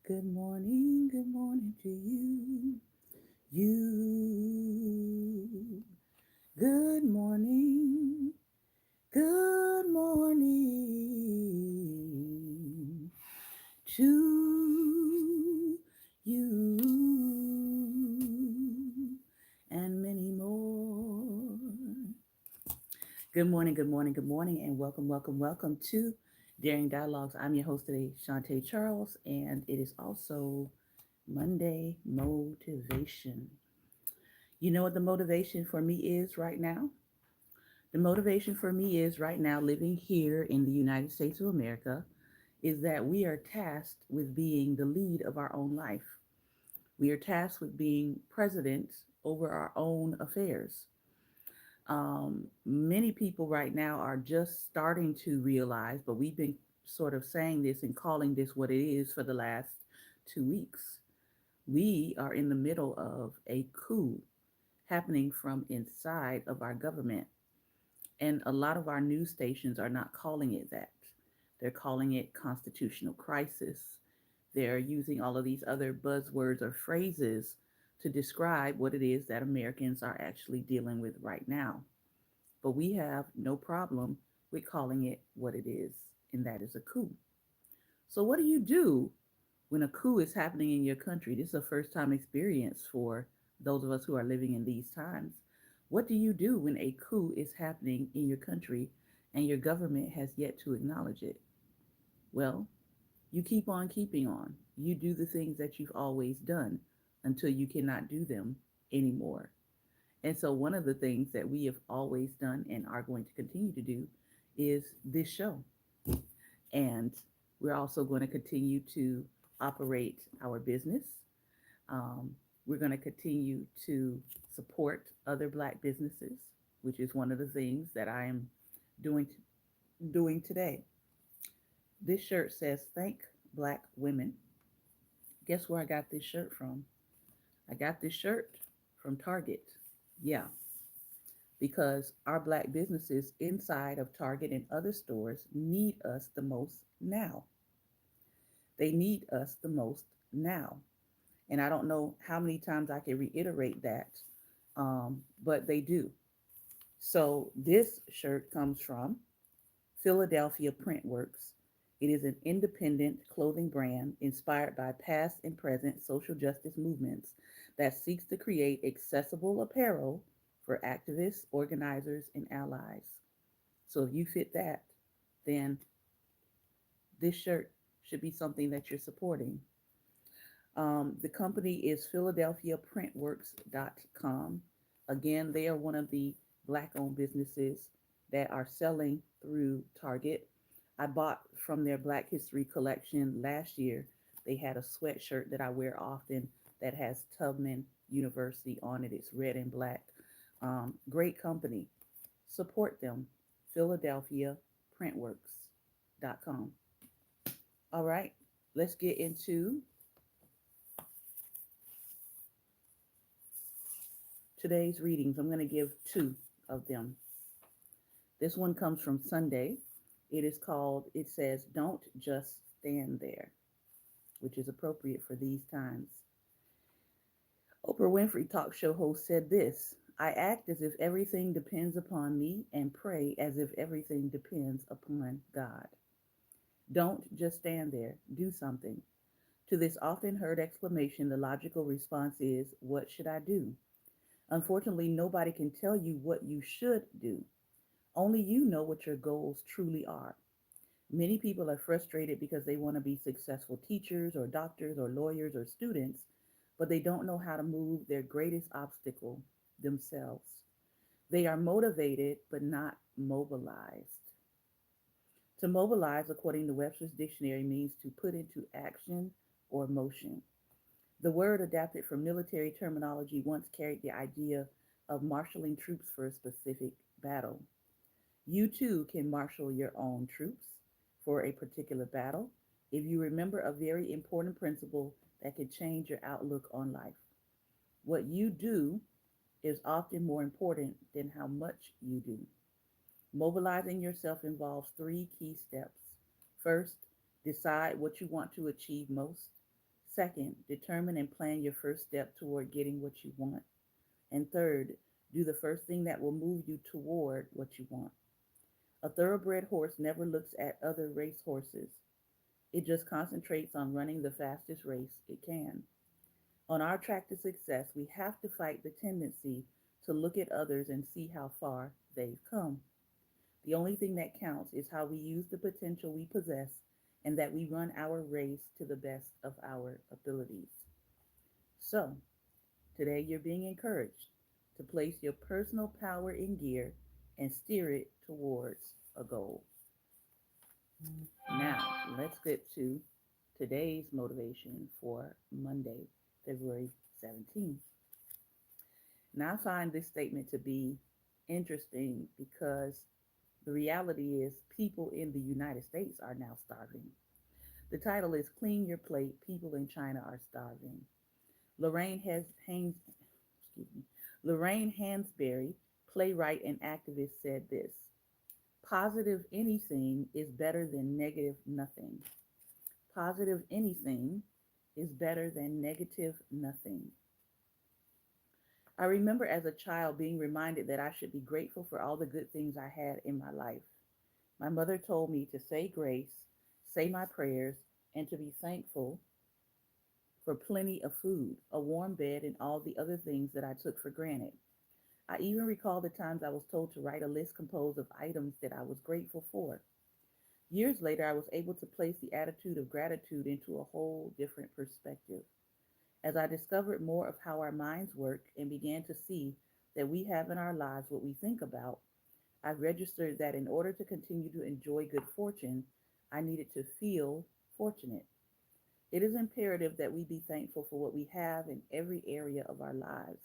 Good morning to you. You. Good good morning to you. And many more. Good morning, and welcome to Daring Dialogues. I'm your host today, Shantae Charles, and it is also Monday Motivation. You know what the motivation for me is right now? The motivation for me is right now, living here in the United States of America, is that we are tasked with being the lead of our own life. We are tasked with being president over our own affairs. Many people right now are just starting to realize, but we've been sort of saying this and calling this what it is for the last 2 weeks. We are in the middle of a coup happening from inside of our government. And a lot of our news stations are not calling it that. They're calling it constitutional crisis. They're using all of these other buzzwords or phrases to describe what it is that Americans are actually dealing with right now. But we have no problem with calling it what it is, and that is a coup. So, what do you do when a coup is happening in your country? This is a first time experience for those of us who are living in these times. What do you do when a coup is happening in your country and your government has yet to acknowledge it? Well, you keep on keeping on. You do the things that you've always done until you cannot do them anymore. And so, one of the things that we have always done and are going to continue to do is this show. And we're also going to continue to operate our business. Um, we're going to continue to support other Black businesses, which is one of the things that I am doing doing today. This shirt says "Thank Black Women." Guess where I got this shirt from? I got this shirt from Target. Yeah, because our Black businesses inside of Target and other stores need us the most now. They need us the most now. And I don't know how many times I can reiterate that, but they do. So this shirt comes from Philadelphia Printworks. It is an independent clothing brand inspired by past and present social justice movements that seeks to create accessible apparel for activists, organizers, and allies. So if you fit that, then this shirt should be something that you're supporting. The company is PhiladelphiaPrintworks.com. Again, they are one of the Black owned businesses that are selling through Target. I bought from their Black History collection last year. They had a sweatshirt that I wear often that has Tubman University on it. It's red and black. Great company. Support them. PhiladelphiaPrintworks.com. All right, let's get into today's readings. I'm going to give two of them. This one comes from Sunday. It says, Don't Just Stand There, which is appropriate for these times. Oprah Winfrey talk show host said this: I act as if everything depends upon me and pray as if everything depends upon God. Don't just stand there, do something. To this often heard exclamation, the logical response is, What should I do? Unfortunately, nobody can tell you what you should do. Only you know what your goals truly are. Many people are frustrated because they want to be successful teachers or doctors or lawyers or students, but they don't know how to move their greatest obstacle, themselves. They are motivated but not mobilized. To mobilize, according to Webster's dictionary, means to put into action or motion. The word, adapted from military terminology, once carried the idea of marshaling troops for a specific battle. You too can marshal your own troops for a particular battle if you remember a very important principle that can change your outlook on life. What you do is often more important than how much you do. Mobilizing yourself involves three key steps. First, decide what you want to achieve most. Second, determine and plan your first step toward getting what you want. And third, do the first thing that will move you toward what you want. A thoroughbred horse never looks at other race horses. It just concentrates on running the fastest race it can. On our track to success, we have to fight the tendency to look at others and see how far they've come. The only thing that counts is how we use the potential we possess and that we run our race to the best of our abilities. So, today you're being encouraged to place your personal power in gear and steer it towards a goal. Now, let's get to today's motivation for Monday, February 17th. Now, I find this statement to be interesting because the reality is people in the United States are now starving. The title is Clean Your Plate, People in China Are Starving. Lorraine has Haynes, excuse me, Lorraine Hansberry, playwright and activist, said this: positive anything is better than negative nothing. Positive anything is better than negative nothing. I remember as a child being reminded that I should be grateful for all the good things I had in my life. My mother told me to say grace, say my prayers, and to be thankful for plenty of food, a warm bed, and all the other things that I took for granted. I even recall the times I was told to write a list composed of items that I was grateful for. Years later, I was able to place the attitude of gratitude into a whole different perspective. As I discovered more of how our minds work and began to see that we have in our lives what we think about, I registered that in order to continue to enjoy good fortune, I needed to feel fortunate. It is imperative that we be thankful for what we have in every area of our lives.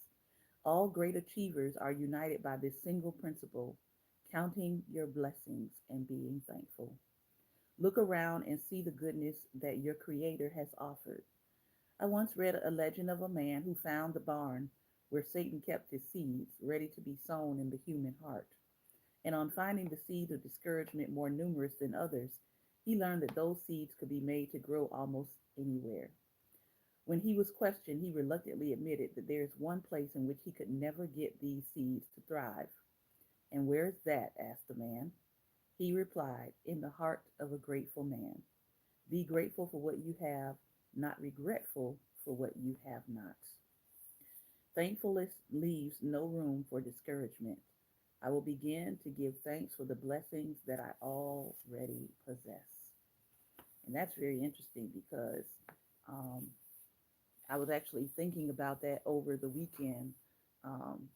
All great achievers are united by this single principle: counting your blessings and being thankful. Look around and see the goodness that your Creator has offered. I once read a legend of a man who found the barn where Satan kept his seeds ready to be sown in the human heart. And on finding the seeds of discouragement more numerous than others, he learned that those seeds could be made to grow almost anywhere. When he was questioned, he reluctantly admitted that there is one place in which he could never get these seeds to thrive. And where is that? Asked the man. He replied, in the heart of a grateful man. Be grateful for what you have, not regretful for what you have not. Thankfulness leaves no room for discouragement. I will begin to give thanks for the blessings that I already possess. And that's very interesting because um, I was actually thinking about that over the weekend. Um,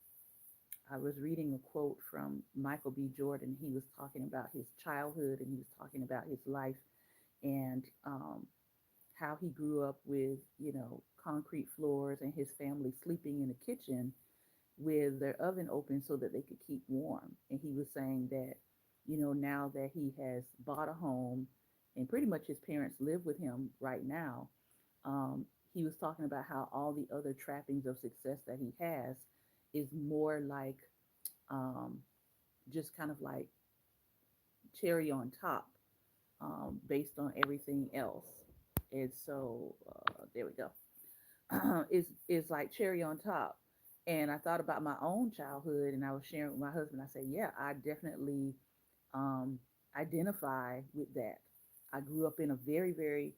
I was reading a quote from Michael B. Jordan. He was talking about his childhood and he was talking about his life and how he grew up with, concrete floors and his family sleeping in the kitchen with their oven open so that they could keep warm. And he was saying that, now that he has bought a home and pretty much his parents live with him right now, um, he was talking about how all the other trappings of success that he has is more like um, just kind of like cherry on top based on everything else. And so there we go. Is like cherry on top. And I thought about my own childhood, and I was sharing with my husband. I said, "Yeah, I definitely um, identify with that. I grew up in a very, very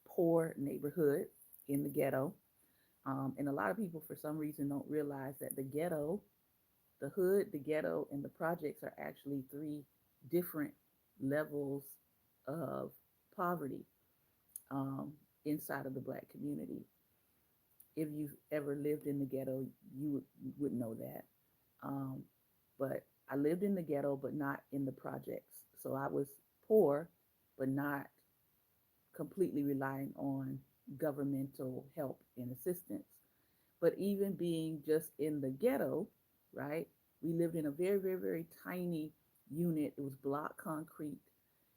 poor neighborhood in the ghetto, and a lot of people, for some reason, don't realize that the ghetto, the hood, the ghetto, and the projects are actually three different levels of poverty um, inside of the Black community. If you've ever lived in the ghetto, you would know that. Um, but I lived in the ghetto, but not in the projects. So I was poor, but not completely relying on governmental help and assistance. But even being just in the ghetto, right? We lived in a very, very, very tiny unit. It was block concrete.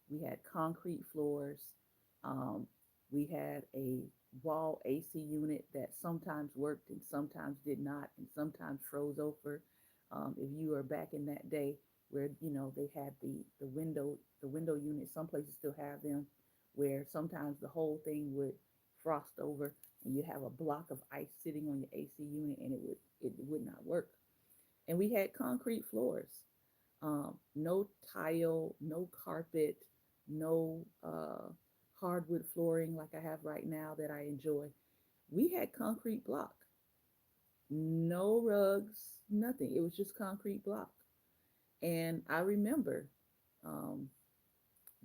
We had concrete floors. Um, we had a wall AC unit that sometimes worked and sometimes did not, and sometimes froze over. If you are back in that day where they had the window unit, some places still have them, where sometimes the whole thing would frost over. and you have a block of ice sitting on your AC unit, and it would not work. And we had concrete floors, no tile, no carpet, no hardwood flooring like I have right now that I enjoy. We had concrete block, no rugs, nothing. It was just concrete block. And I remember um,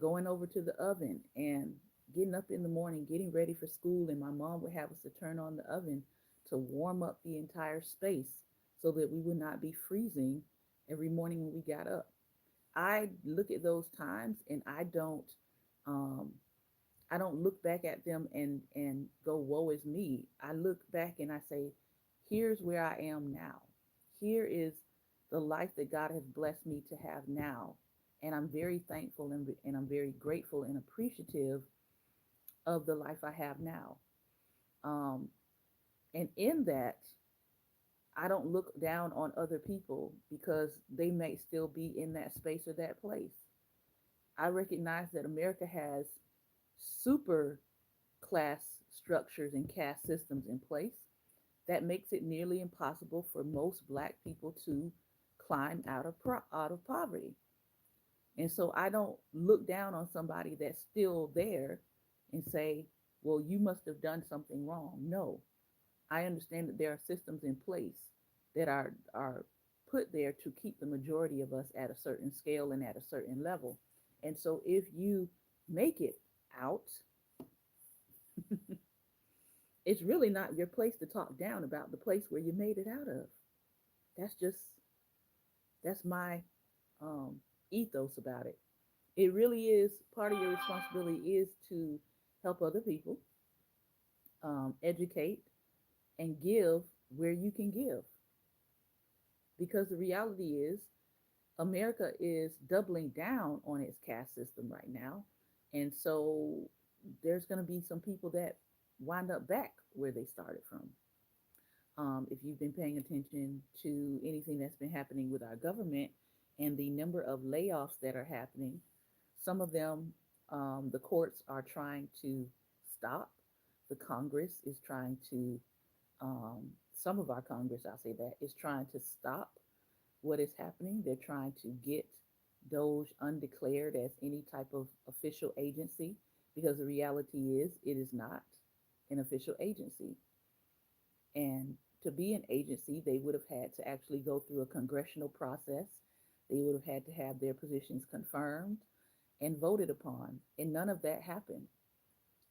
going over to the oven and getting up in the morning, getting ready for school, and my mom would have us to turn on the oven to warm up the entire space so that we would not be freezing every morning when we got up. I look at those times and um, I don't look back at them and go, woe is me. I look back and I say, here's where I am now. Here is the life that God has blessed me to have now. And I'm very thankful and I'm very grateful and appreciative of the life I have now. Um, and in that, I don't look down on other people because they may still be in that space or that place. I recognize that America has super class structures and caste systems in place that makes it nearly impossible for most black people to climb out of poverty. And so I don't look down on somebody that's still there and say, well, you must have done something wrong. No, I understand that there are systems in place that are put there to keep the majority of us at a certain scale and at a certain level. And so if you make it out, it's really not your place to talk down about the place where you made it out of. That's just that's my um, ethos about it. It really is part of your responsibility is to help other people, educate, and give where you can give. Because the reality is, America is doubling down on its caste system right now. And so there's going to be some people that wind up back where they started from. If you've been paying attention to anything that's been happening with our government and the number of layoffs that are happening, some of them the courts are trying to stop. The Congress is trying to, some of our Congress, I'll say that, is trying to stop what is happening. They're trying to get Doge undeclared as any type of official agency because the reality is it is not an official agency. And to be an agency, they would have had to actually go through a congressional process. They would have had to have their positions confirmed and voted upon. And none of that happened.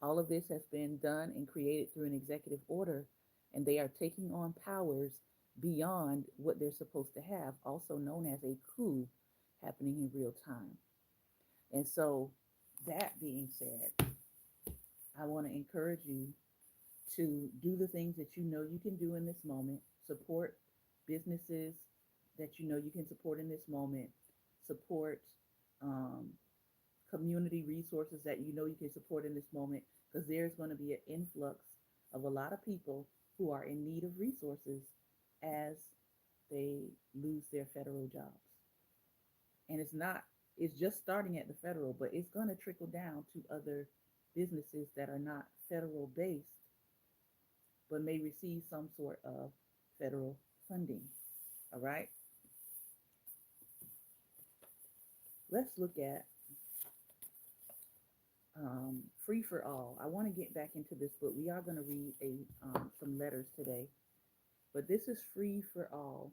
All of this has been done and created through an executive order, and they are taking on powers beyond what they're supposed to have, also known as a coup happening in real time. And so, that being said, I want to encourage you to do the things that you know you can do in this moment, support businesses that you know you can support in this moment, support um, community resources that you know you can support in this moment, because there's going to be an influx of a lot of people who are in need of resources as they lose their federal jobs. And it's just starting at the federal, but it's going to trickle down to other businesses that are not federal based but may receive some sort of federal funding. All right, let's look at Free for All. I want to get back into this book. We are going to read some letters today, but this is Free for All,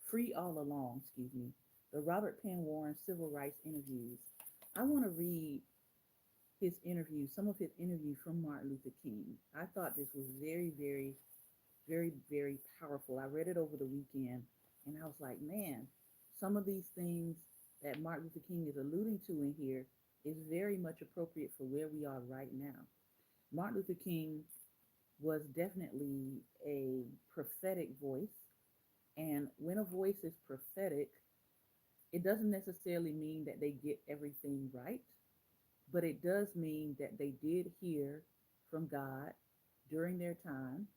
Free All Along, excuse me, the Robert Penn Warren Civil Rights Interviews. I want to read his interview, some of his interview from Martin Luther King. I thought this was very, very, very, very powerful. I read it over the weekend and I was like, man, some of these things that Martin Luther King is alluding to in here is very much appropriate for where we are right now. Martin Luther King was definitely a prophetic voice. And when a voice is prophetic, it doesn't necessarily mean that they get everything right, but it does mean that they did hear from God during their time.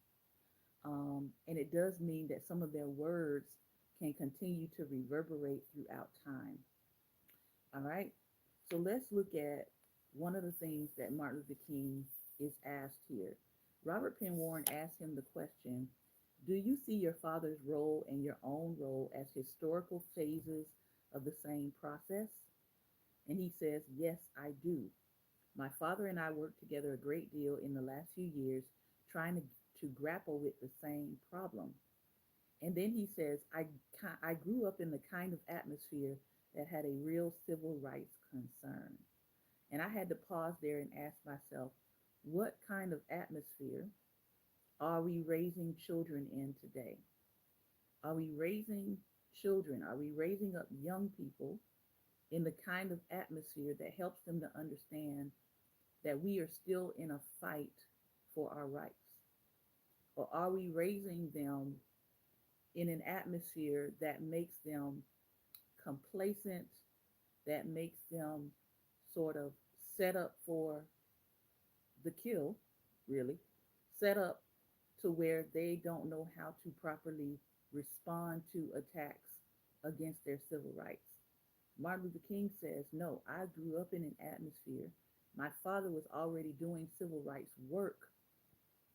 And it does mean that some of their words can continue to reverberate throughout time. All right. So let's look at one of the things that Martin Luther King is asked here. Robert Penn Warren asked him the question, do you see your father's role and your own role as historical phases of the same process? And he says, yes, I do. My father and I worked together a great deal in the last few years trying to grapple with the same problem. And then he says, I grew up in the kind of atmosphere that had a real civil rights concern. And I had to pause there and ask myself, what kind of atmosphere are we raising children in today? Are we raising children? Are we raising up young people in the kind of atmosphere that helps them to understand that we are still in a fight for our rights? Or are we raising them in an atmosphere that makes them complacent, that makes them sort of set up for the kill, really, set up to where they don't know how to properly respond to attacks against their civil rights? Martin Luther King says, no, I grew up in an atmosphere. My father was already doing civil rights work,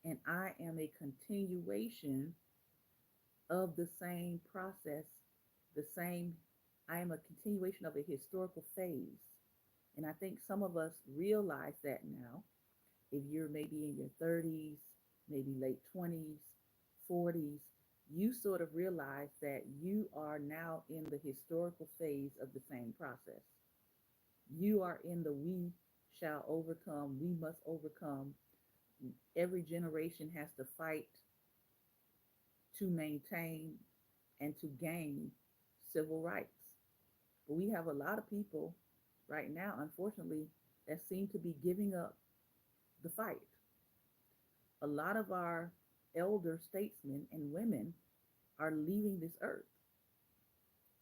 and I am a continuation of the same process, the same, I am a continuation of a historical phase. And I think some of us realize that now. If you're maybe in your 30s, maybe late 20s, 40s, you sort of realize that you are now in the historical phase of the same process. You are in the we shall overcome, we must overcome. Every generation has to fight to maintain and to gain civil rights. But we have a lot of people right now, unfortunately, that seem to be giving up the fight. A lot of our elder statesmen and women are leaving this earth.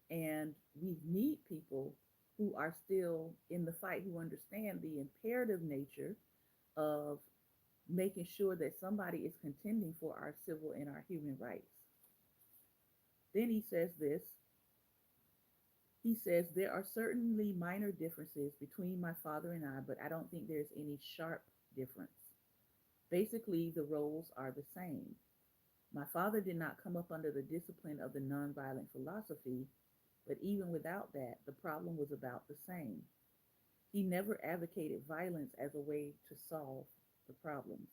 And we need people who are still in the fight, who understand the imperative nature of making sure that somebody is contending for our civil and our human rights. Then he says this, he says, there are certainly minor differences between my father and I, but I don't think there's any sharp difference. Basically, the roles are the same. My father did not come up under the discipline of the nonviolent philosophy, but even without that, the problem was about the same. He never advocated violence as a way to solve the problems.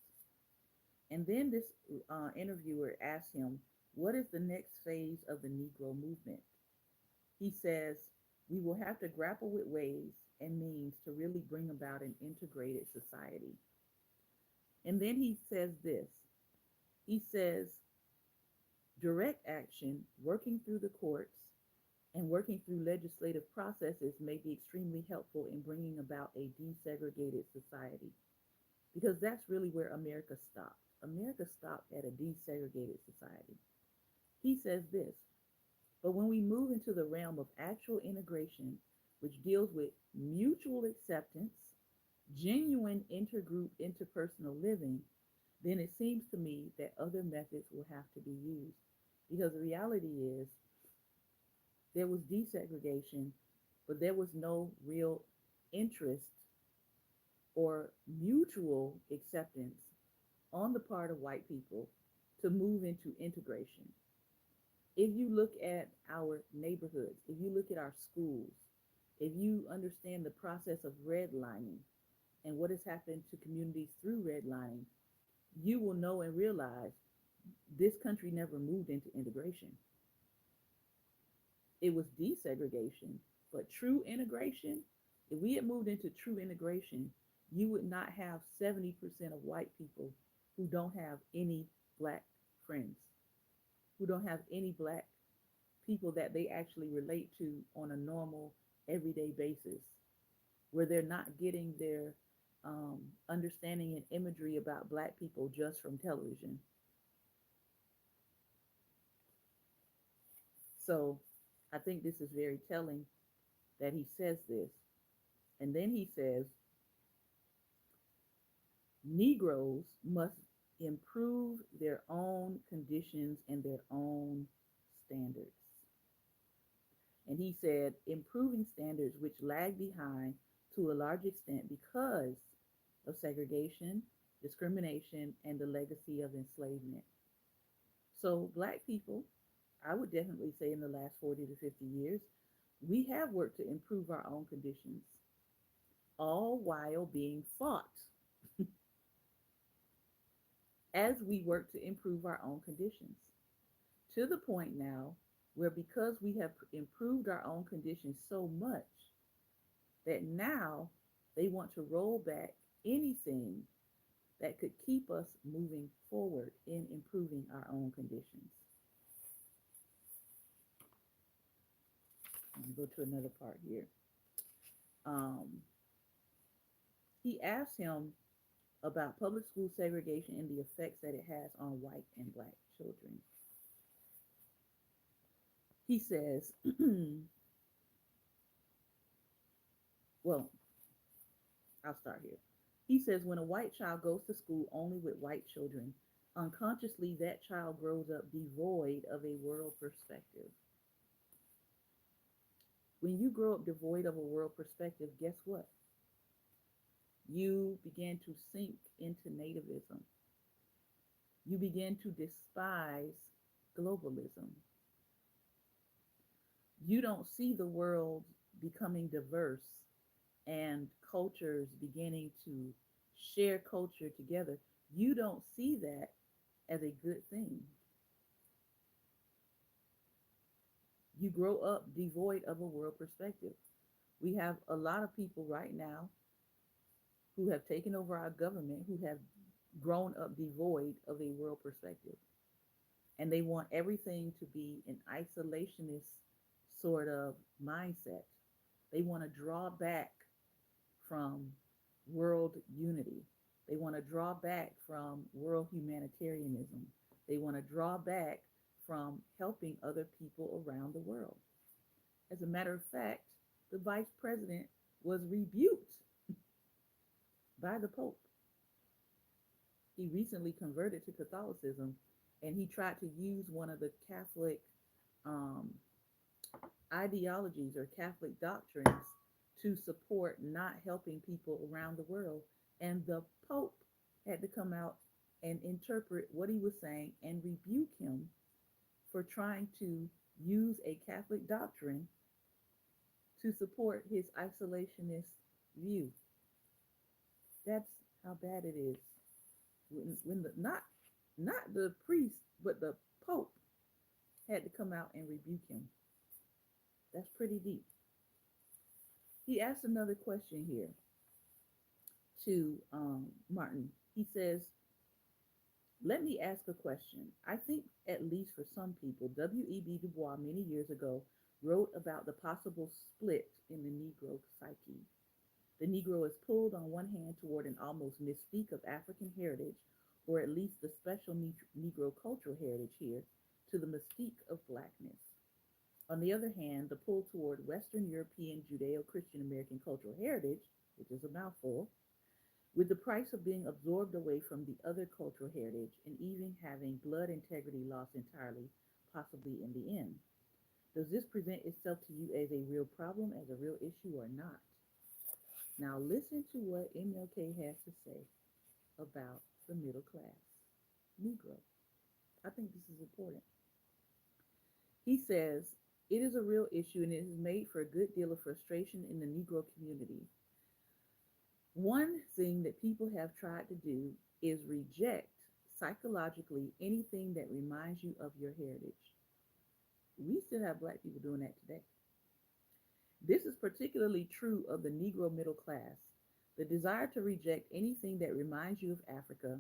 And then this interviewer asked him, what is the next phase of the Negro movement? He says, we will have to grapple with ways and means to really bring about an integrated society. And then he says this, he says, direct action, working through the courts, and working through legislative processes may be extremely helpful in bringing about a desegregated society. Because that's really where America stopped. America stopped at a desegregated society. He says this, but when we move into the realm of actual integration, which deals with mutual acceptance, genuine intergroup interpersonal living, then it seems to me that other methods will have to be used. Because the reality is, there was desegregation, but there was no real interest or mutual acceptance on the part of white people to move into integration. If you look at our neighborhoods, if you look at our schools, if you understand the process of redlining and what has happened to communities through redlining, you will know and realize this country never moved into integration. It was desegregation, but true integration, if we had moved into true integration, you would not have 70% of white people who don't have any black friends, who don't have any black people that they actually relate to on a normal, everyday basis, where they're not getting their understanding and imagery about black people just from television. So I think this is very telling that he says this. And then he says, Negroes must improve their own conditions and their own standards. And he said, improving standards which lag behind to a large extent because of segregation, discrimination, and the legacy of enslavement. So, Black people, I would definitely say in the last 40 to 50 years, we have worked to improve our own conditions, all while being fought as we work to improve our own conditions. To the point now where because we have improved our own conditions so much that now they want to roll back anything that could keep us moving forward in improving our own conditions. I'm going to go to another part here. Um, he asked him about public school segregation and the effects that it has on white and black children. He says, well, I'll start here. He says, when a white child goes to school only with white children, unconsciously that child grows up devoid of a world perspective. When you grow up devoid of a world perspective, guess what? You begin to sink into nativism. You begin to despise globalism. You don't see the world becoming diverse and cultures beginning to share culture together. You don't see that as a good thing. You grow up devoid of a world perspective. We have a lot of people right now who have taken over our government who have grown up devoid of a world perspective. And they want everything to be an isolationist sort of mindset. They want to draw back from world unity. They want to draw back from world humanitarianism. They want to draw back from helping other people around the world. As a matter of fact, the vice president was rebuked by the Pope. He recently converted to Catholicism and he tried to use one of the Catholic um, ideologies or Catholic doctrines to support not helping people around the world. And the Pope had to come out and interpret what he was saying and rebuke him for trying to use a Catholic doctrine to support his isolationist view. That's how bad it is. When the not the priest, but the Pope had to come out and rebuke him. That's pretty deep. He asked another question here to Martin. He says, let me ask a question. I think, at least for some people, W.E.B. Du Bois many years ago wrote about the possible split in the Negro psyche. The Negro is pulled on one hand toward an almost mystique of African heritage, or at least the special Negro cultural heritage here, to the mystique of blackness. On the other hand, the pull toward Western European Judeo-Christian American cultural heritage, which is a mouthful, with the price of being absorbed away from the other cultural heritage and even having blood integrity lost entirely, possibly in the end. Does this present itself to you as a real problem, as a real issue, or not? Now listen to what MLK has to say about the middle class Negro. I think this is important. He says, it is a real issue and it has made for a good deal of frustration in the Negro community. One thing that people have tried to do is reject psychologically anything that reminds you of your heritage. We still have black people doing that today. This is particularly true of the Negro middle class. The desire to reject anything that reminds you of Africa,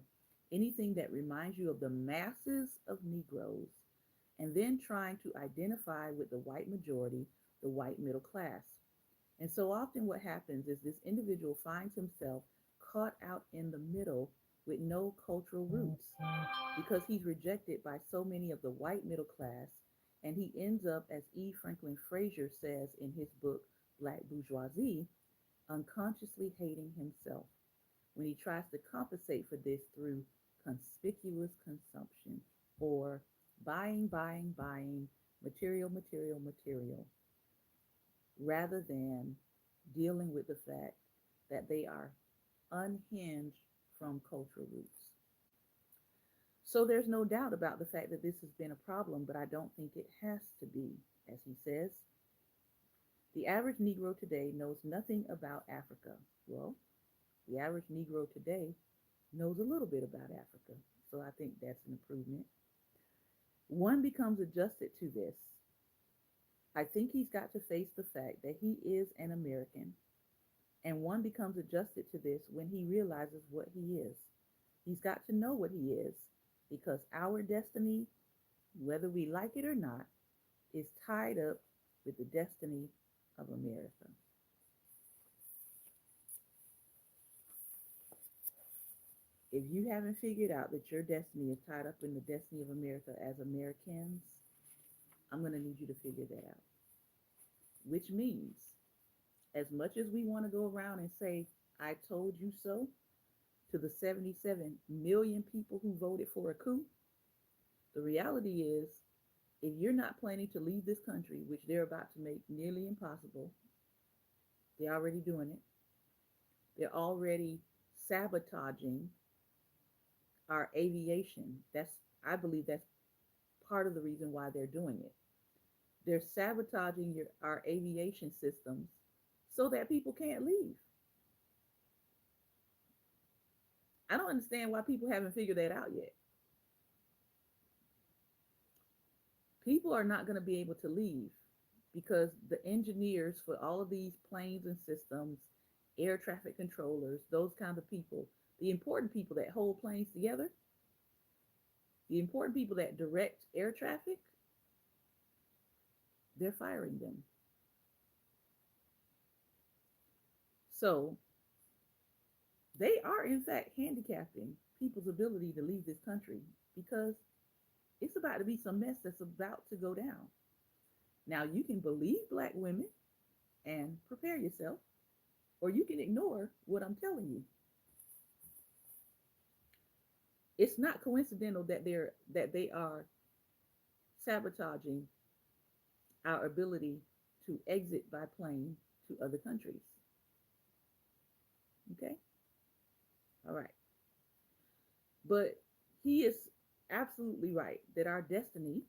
anything that reminds you of the masses of Negroes, and then trying to identify with the white majority, the white middle class. And so often what happens is this individual finds himself caught out in the middle with no cultural roots because he's rejected by so many of the white middle class, and he ends up, as E. Franklin Frazier says in his book, Black Bourgeoisie, unconsciously hating himself when he tries to compensate for this through conspicuous consumption or buying, material, material, material, rather than dealing with the fact that they are unhinged from cultural roots. So there's no doubt about the fact that this has been a problem, but I don't think it has to be. As he says, the average Negro today knows nothing about Africa. Well, the average Negro today knows a little bit about Africa. So I think that's an improvement. One becomes adjusted to this. I think he's got to face the fact that he is an American, and one becomes adjusted to this when he realizes what he is. He's got to know what he is because our destiny, whether we like it or not, is tied up with the destiny of America. If you haven't figured out that your destiny is tied up in the destiny of America as Americans, I'm going to need you to figure that out. Which means, as much as we want to go around and say, I told you so, to the 77 million people who voted for a coup, the reality is, if you're not planning to leave this country, which they're about to make nearly impossible, they're already doing it. They're already sabotaging our aviation. I believe that's part of the reason why they're doing it. They're sabotaging our aviation systems so that people can't leave. I don't understand why people haven't figured that out yet. People are not going to be able to leave because the engineers for all of these planes and systems, air traffic controllers, those kind of people, the important people that hold planes together, the important people that direct air traffic, they're firing them. So they are, in fact, handicapping people's ability to leave this country because it's about to be some mess that's about to go down. Now, you can believe black women and prepare yourself, or you can ignore what I'm telling you. It's not coincidental that they are sabotaging our ability to exit by plane to other countries. Okay? All right. But he is absolutely right that our destiny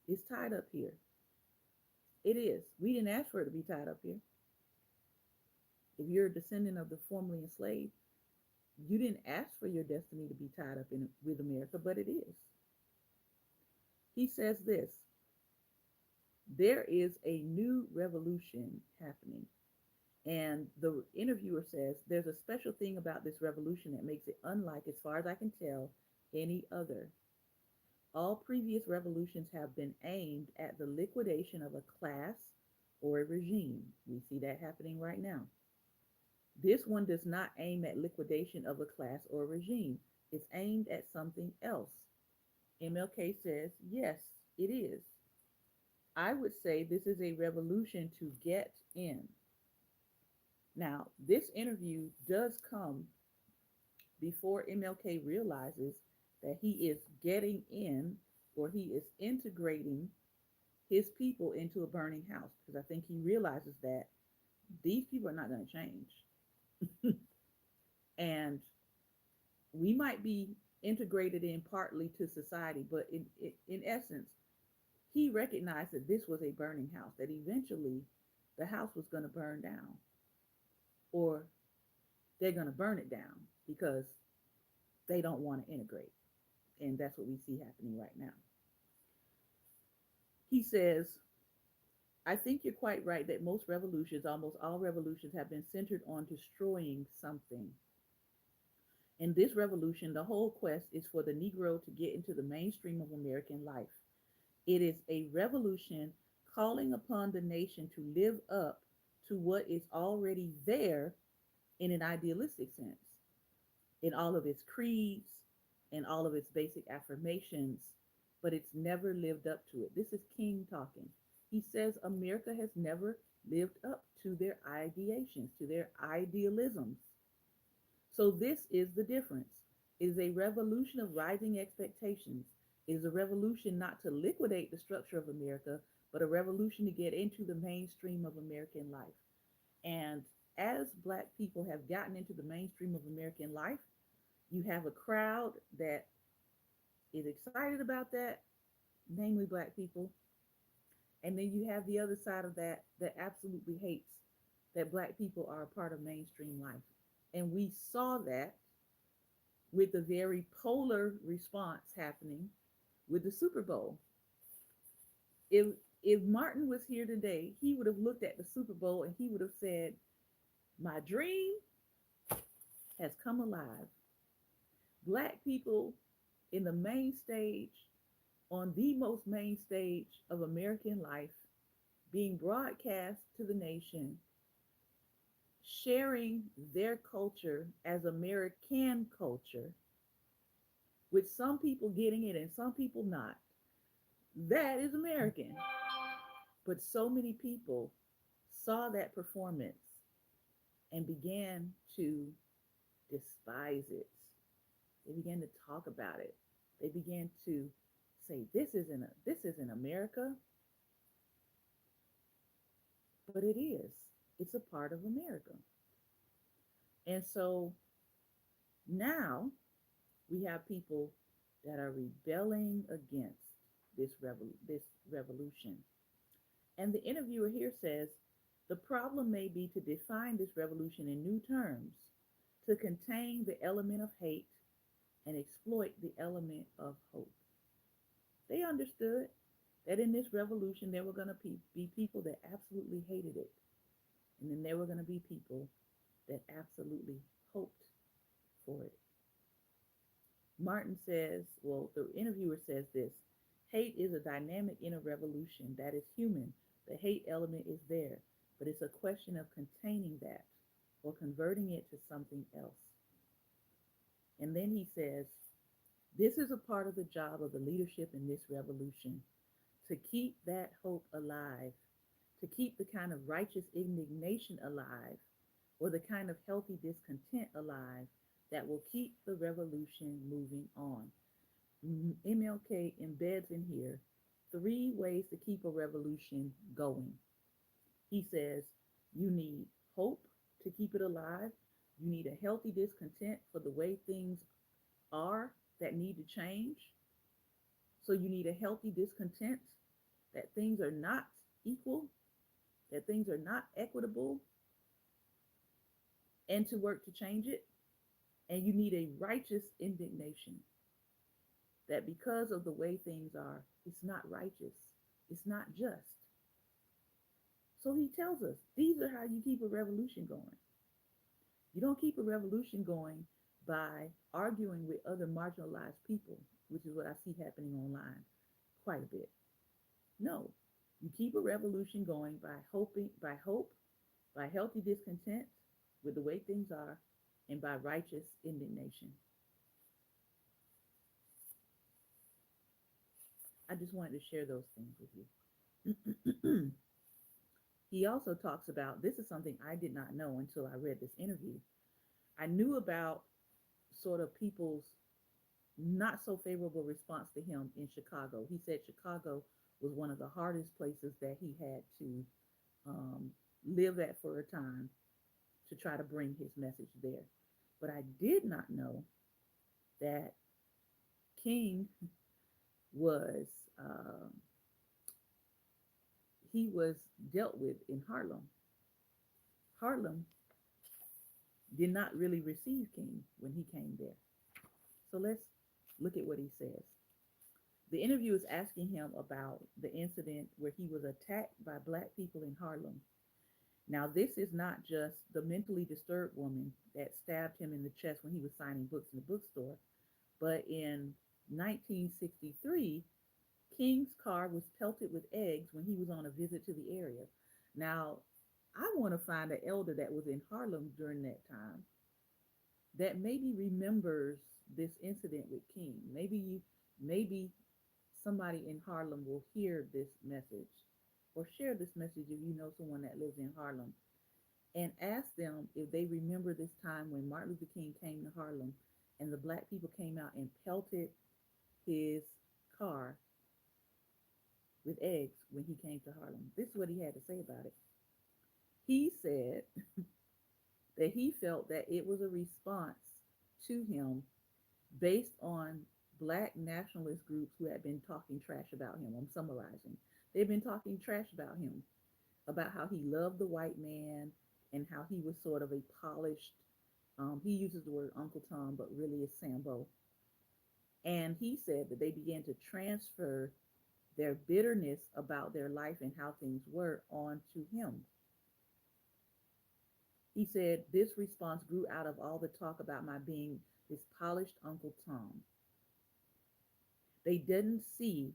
is tied up here. It is. We didn't ask for it to be tied up here. If you're a descendant of the formerly enslaved, you didn't ask for your destiny to be tied up in with America, but it is. He says this: there is a new revolution happening. And the interviewer says there's a special thing about this revolution that makes it unlike, as far as I can tell, any other. All previous revolutions have been aimed at the liquidation of a class or a regime. We see that happening right now. This one does not aim at liquidation of a class or regime. It's aimed at something else. MLK says, yes, it is. I would say this is a revolution to get in. Now, this interview does come before MLK realizes that he is getting in, or he is integrating his people into a burning house, because I think he realizes that these people are not going to change. And we might be integrated in partly to society, but in essence, he recognized that this was a burning house, that eventually the house was going to burn down, or they're going to burn it down because they don't want to integrate. And that's what we see happening right now. He says, I think you're quite right that most revolutions, almost all revolutions, have been centered on destroying something. In this revolution, the whole quest is for the Negro to get into the mainstream of American life. It is a revolution calling upon the nation to live up to what is already there in an idealistic sense, in all of its creeds and all of its basic affirmations, but it's never lived up to it. This is King talking. He says America has never lived up to their ideations, to their idealisms. So this is the difference. It is a revolution of rising expectations. It is a revolution not to liquidate the structure of America, but a revolution to get into the mainstream of American life. And as Black people have gotten into the mainstream of American life, You have a crowd that is excited about that, namely black people, and then you have the other side of that that absolutely hates that black people are a part of mainstream life. And we saw that with the very polar response happening with the Super Bowl. If if Martin was here today, he would have looked at the Super Bowl and he would have said, "My dream has come alive. Black people in the main stage, on the most main stage of American life, being broadcast to the nation, sharing their culture as American culture, with some people getting it and some people not. That is American." But so many people saw that performance and began to despise it. They began to talk about it. They began to say, this isn't America, but it is. It's a part of America. And so now we have people that are rebelling against this revolution. And the interviewer here says the problem may be to define this revolution in new terms, to contain the element of hate and exploit the element of hope. They understood that in this revolution there were going to be people that absolutely hated it, and then there were going to be people that absolutely hoped for it. Martin says, well, the interviewer says this: hate is a dynamic in a revolution that is human. The hate element is there, but it's a question of containing that or converting it to something else. And then he says, this is a part of the job of the leadership in this revolution, to keep that hope alive, to keep the kind of righteous indignation alive, or the kind of healthy discontent alive that will keep the revolution moving on. MLK embeds in here 3 ways to keep a revolution going. He says you need hope to keep it alive. You need a healthy discontent for the way things are that need to change. So you need a healthy discontent that things are not equal, that things are not equitable, and to work to change it. And you need a righteous indignation that because of the way things are, it's not righteous, it's not just. So he tells us these are how you keep a revolution going. You don't keep a revolution going by arguing with other marginalized people, which is what I see happening online quite a bit. No, you keep a revolution going by hope, by healthy discontent with the way things are, and by righteous indignation. I just wanted to share those things with you. He also talks about this is something I did not know until I read this interview. I knew about sort of people's not so favorable response to him in Chicago. He said Chicago was one of the hardest places that he had to um, live at for a time to try to bring his message there. But I did not know that King was um, he was dealt with in Harlem. Harlem did not really receive King when he came there. So let's look at what he says. The interview is asking him about the incident where he was attacked by black people in Harlem. Now, this is not just the mentally disturbed woman that stabbed him in the chest when he was signing books in the bookstore, but in 1963, King's car was pelted with eggs when he was on a visit to the area. Now, I want to find an elder that was in Harlem during that time that maybe remembers this incident with King. Maybe somebody in Harlem will hear this message or share this message if you know someone that lives in Harlem, and ask them if they remember this time when Martin Luther King came to Harlem and the black people came out and pelted his car with eggs when he came to Harlem. This is what he had to say about it. He said that he felt that it was a response to him based on black nationalist groups who had been talking trash about him. I'm summarizing. They've been talking trash about him, about how he loved the white man and how he was sort of a polished, he uses the word Uncle Tom, but really it's Sambo. And he said that they began to transfer their bitterness about their life and how things were onto him. He said, this response grew out of all the talk about my being this polished Uncle Tom. They didn't see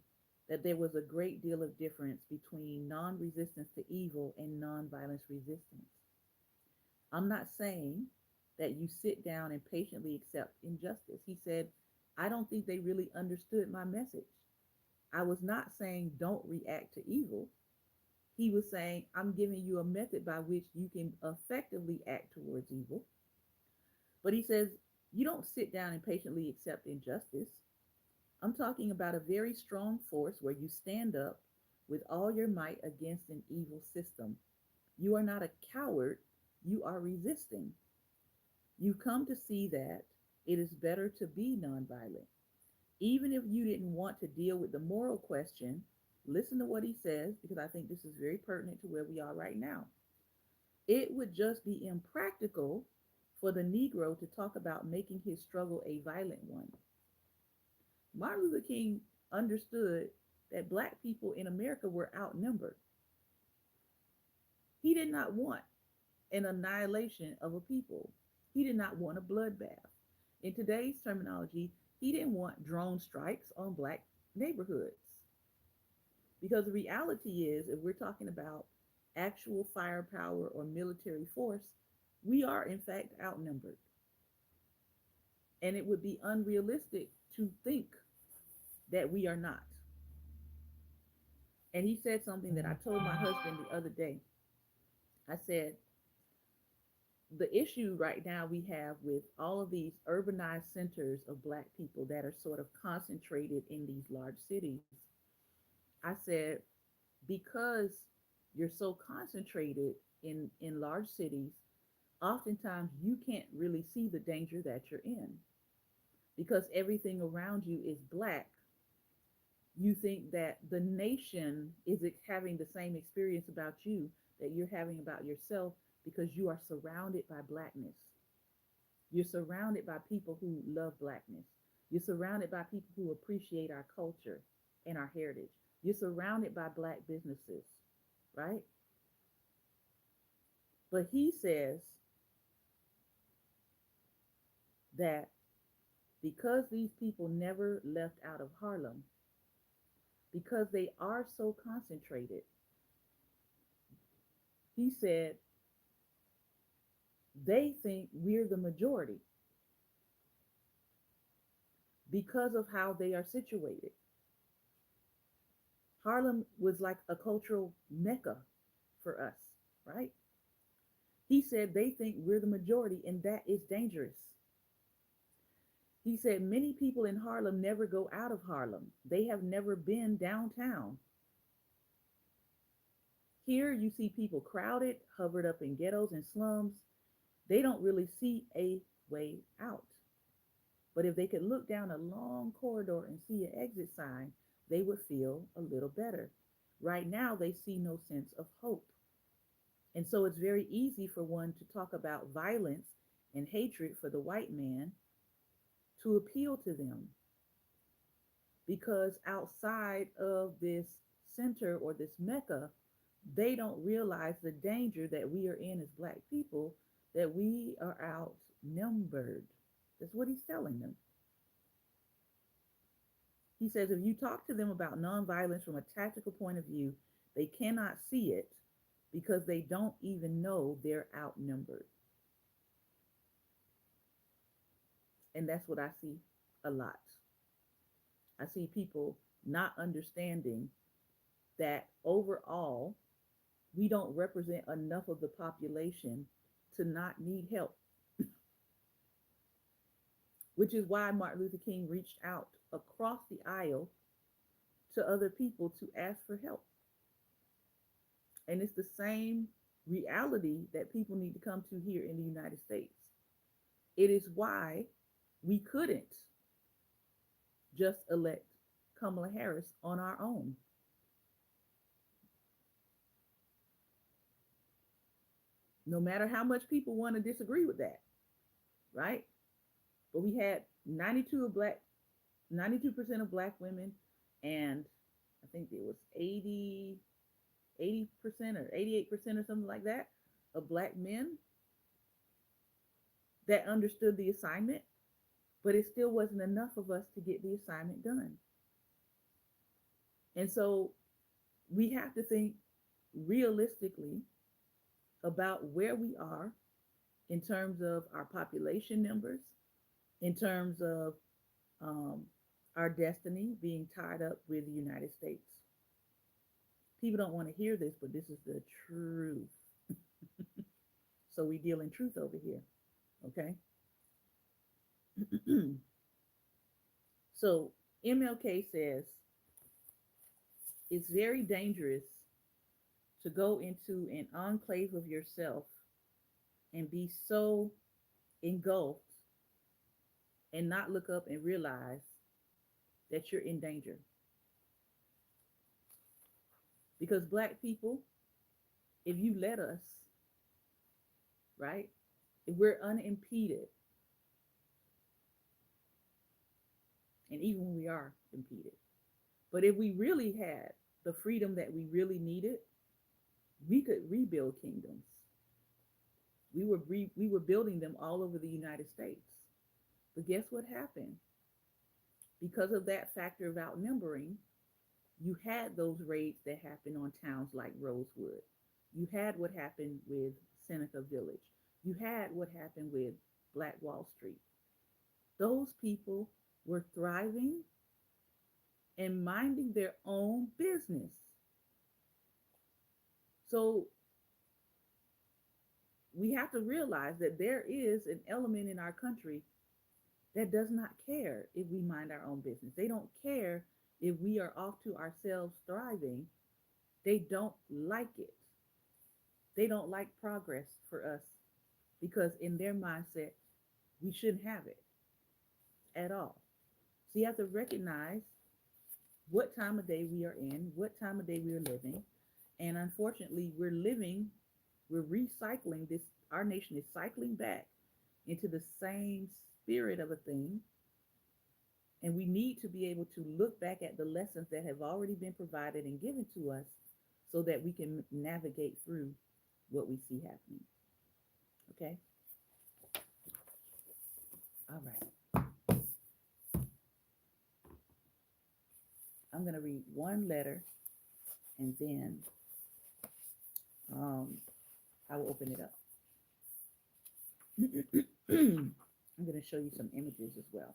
that there was a great deal of difference between non resistance to evil and non violence resistance. I'm not saying that you sit down and patiently accept injustice. He said, I don't think they really understood my message. I was not saying don't react to evil. He was saying, I'm giving you a method by which you can effectively act towards evil. But he says, you don't sit down and patiently accept injustice. I'm talking about a very strong force where you stand up with all your might against an evil system. You are not a coward, you are resisting. You come to see that it is better to be nonviolent. Even if you didn't want to deal with the moral question, listen to what he says because I think this is very pertinent to where we are right now. It would just be impractical for the Negro to talk about making his struggle a violent one. Martin Luther King understood that black people in America were outnumbered. He did not want an annihilation of a people. He did not want a bloodbath. In today's terminology, he didn't want drone strikes on black neighborhoods. Because the reality is, if we're talking about actual firepower or military force, we are in fact outnumbered. And it would be unrealistic to think that we are not. And he said something that I told my husband the other day. I said, the issue right now we have with all of these urbanized centers of black people that are sort of concentrated in these large cities, I said, because you're so concentrated in large cities, oftentimes you can't really see the danger that you're in because everything around you is black. You think that the nation is having the same experience about you that you're having about yourself because you are surrounded by blackness. You're surrounded by people who love blackness. You're surrounded by people who appreciate our culture and our heritage. You're surrounded by black businesses, right? But he says that because these people never left out of Harlem, because they are so concentrated, he said they think we're the majority because of how they are situated. Harlem was like a cultural mecca for us, right? He said they think we're the majority and that is dangerous. He said many people in Harlem never go out of Harlem. They have never been downtown. Here you see people crowded, hovered up in ghettos and slums. They don't really see a way out. But if they could look down a long corridor and see an exit sign, they would feel a little better. Right now, they see no sense of hope. And so it's very easy for one to talk about violence and hatred for the white man to appeal to them because outside of this center or this mecca, they don't realize the danger that we are in as black people, that we are outnumbered. That's what he's telling them. He says if you talk to them about nonviolence from a tactical point of view, they cannot see it because they don't even know they're outnumbered. And that's what I see a lot. I see people not understanding that overall, we don't represent enough of the population to not need help, which is why Martin Luther King reached out across the aisle to other people to ask for help. And it's the same reality that people need to come to here in the United States. It is why we couldn't. just elect Kamala Harris on our own. No matter how much people want to disagree with that, right? But we had 92% of black women, and I think it was 80% or 88% or something like that of black men that understood the assignment, but it still wasn't enough of us to get the assignment done. And so we have to think realistically about where we are in terms of our population numbers, in terms of um, our destiny being tied up with the United States. People don't want to hear this, but this is the truth. So we deal in truth over here, okay? So MLK says it's very dangerous to go into an enclave of yourself and be so engulfed and not look up and realize that you're in danger. Because black people, if you let us, right, if we're unimpeded, and even when we are impeded, but if we really had the freedom that we really needed, we could rebuild kingdoms. We were building them all over the United States. But guess what happened? Because of that factor of outnumbering, you had those raids that happened on towns like Rosewood. You had what happened with Seneca Village. You had what happened with Black Wall Street. Those people were thriving and minding their own business. So we have to realize that there is an element in our country that does not care if we mind our own business. They don't care if we are off to ourselves thriving. They don't like it. They don't like progress for us because in their mindset, we shouldn't have it at all. So you have to recognize what time of day we are in, what time of day we are living. And unfortunately, we're recycling this. Our nation is cycling back into the same spirit of a thing. And we need to be able to look back at the lessons that have already been provided and given to us so that we can navigate through what we see happening. Okay? All right. I'm going to read one letter and then um, I will open it up. I'm going to show you some images as well.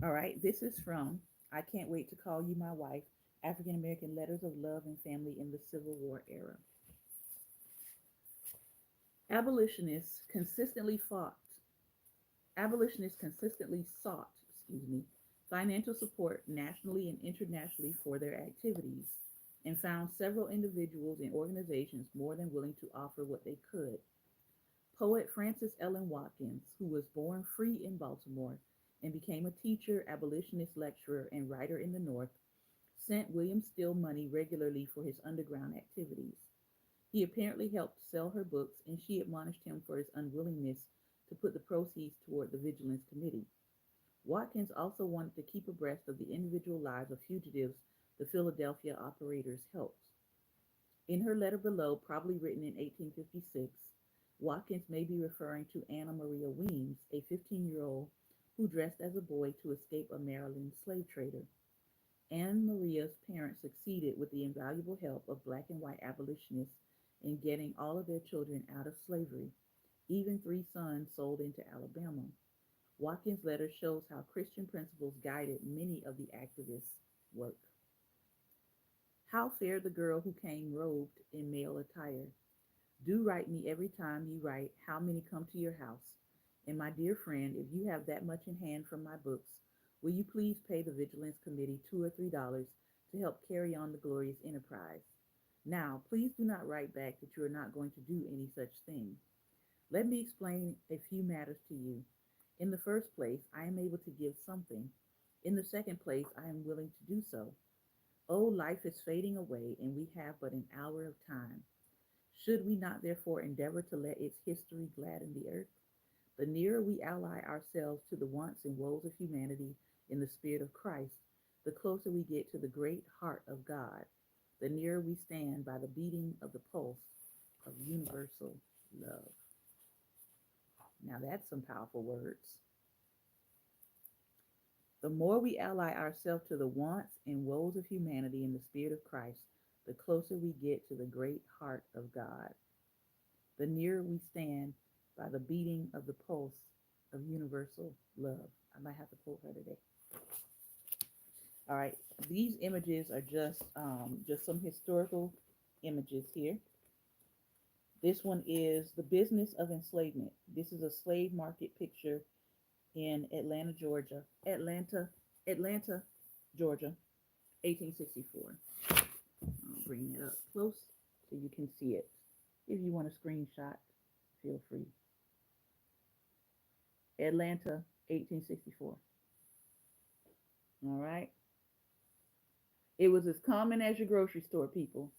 All right. This is from I Can't Wait to Call You My Wife, African American Letters of Love and Family in the Civil War Era. Abolitionists consistently fought Abolitionists consistently sought, financial support nationally and internationally for their activities and found several individuals and organizations more than willing to offer what they could. Poet Frances Ellen Watkins, who was born free in Baltimore and became a teacher, abolitionist lecturer, and writer in the North, sent William Still money regularly for his underground activities. He apparently helped sell her books, and she admonished him for his unwillingness to put the proceeds toward the Vigilance Committee. Watkins also wanted to keep abreast of the individual lives of fugitives the Philadelphia operators helped. In her letter below, probably written in 1856, Watkins may be referring to Anna Maria Weems, a 15-year-old who dressed as a boy to escape a Maryland slave trader. Anna Maria's parents succeeded with the invaluable help of black and white abolitionists in getting all of their children out of slavery, even three sons sold into Alabama. Watkins' letter shows how Christian principles guided many of the activists' work. How fared the girl who came robed in male attire? Do write me every time you write how many come to your house. And my dear friend, if you have that much in hand from my books, will you please pay the Vigilance Committee $2 or $3 to help carry on the glorious enterprise? Now, please do not write back that you are not going to do any such thing. Let me explain a few matters to you. In the first place, I am able to give something, In the second place, I am willing to do so. Oh, life is fading away, and we have but an hour of time. Should we not therefore endeavor to let its history gladden the earth? The nearer we ally ourselves to the wants and woes of humanity in the spirit of Christ, the closer we get to the great heart of God, the nearer we stand by the beating of the pulse of universal love. Now that's some powerful words. The more we ally ourselves to the wants and woes of humanity in the spirit of Christ, the closer we get to the great heart of God, the nearer we stand by the beating of the pulse of universal love. I might have to quote her today. All right, these images are just some historical images here. This one is the business of enslavement. This is a slave market picture in Atlanta, Georgia. Atlanta, Georgia, 1864. I'll bring it up close so you can see it. If you want a screenshot, feel free. Atlanta, 1864. All right. It was as common as your grocery store, people.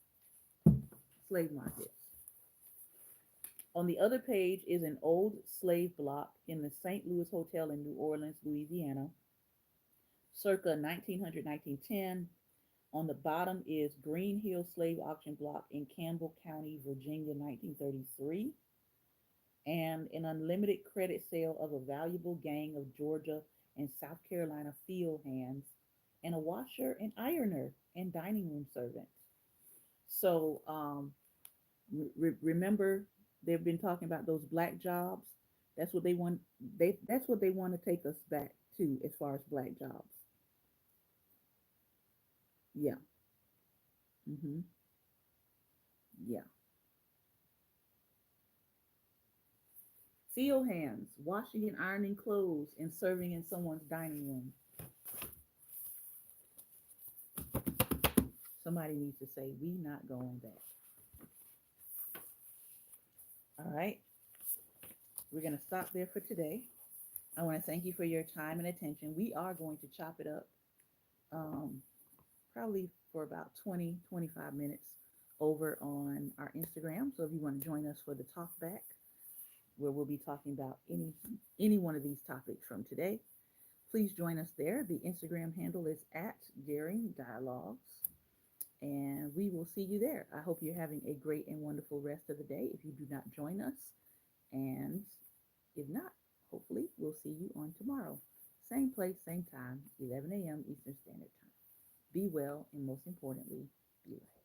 Slave markets. On the other page is an old slave block in the St. Louis Hotel in New Orleans, Louisiana, circa 1900 1910. On the bottom is Green Hill Slave Auction Block in Campbell County, Virginia, 1933, and an unlimited credit sale of a valuable gang of Georgia and South Carolina field hands, and a washer and ironer and dining room servant. So remember, they've been talking about those black jobs. That's what they want. That's what they want to take us back to as far as black jobs. Yeah. Mhm. Yeah. Field hands, washing and ironing clothes and serving in someone's dining room. Somebody needs to say, "We not going back." All right. We're gonna stop there for today. I want to thank you for your time and attention. We are going to chop it up, um, probably for about 20, 25 minutes over on our Instagram. So if you want to join us for the talk back, where we'll be talking about any one of these topics from today, please join us there. The Instagram handle is at Daring Dialogues, and we will see you there. I hope you're having a great and wonderful rest of the day if you do not join us. And if not, hopefully we'll see you on tomorrow. Same place, same time, 11 a.m. Eastern Standard Time. Be well, and most importantly, be light.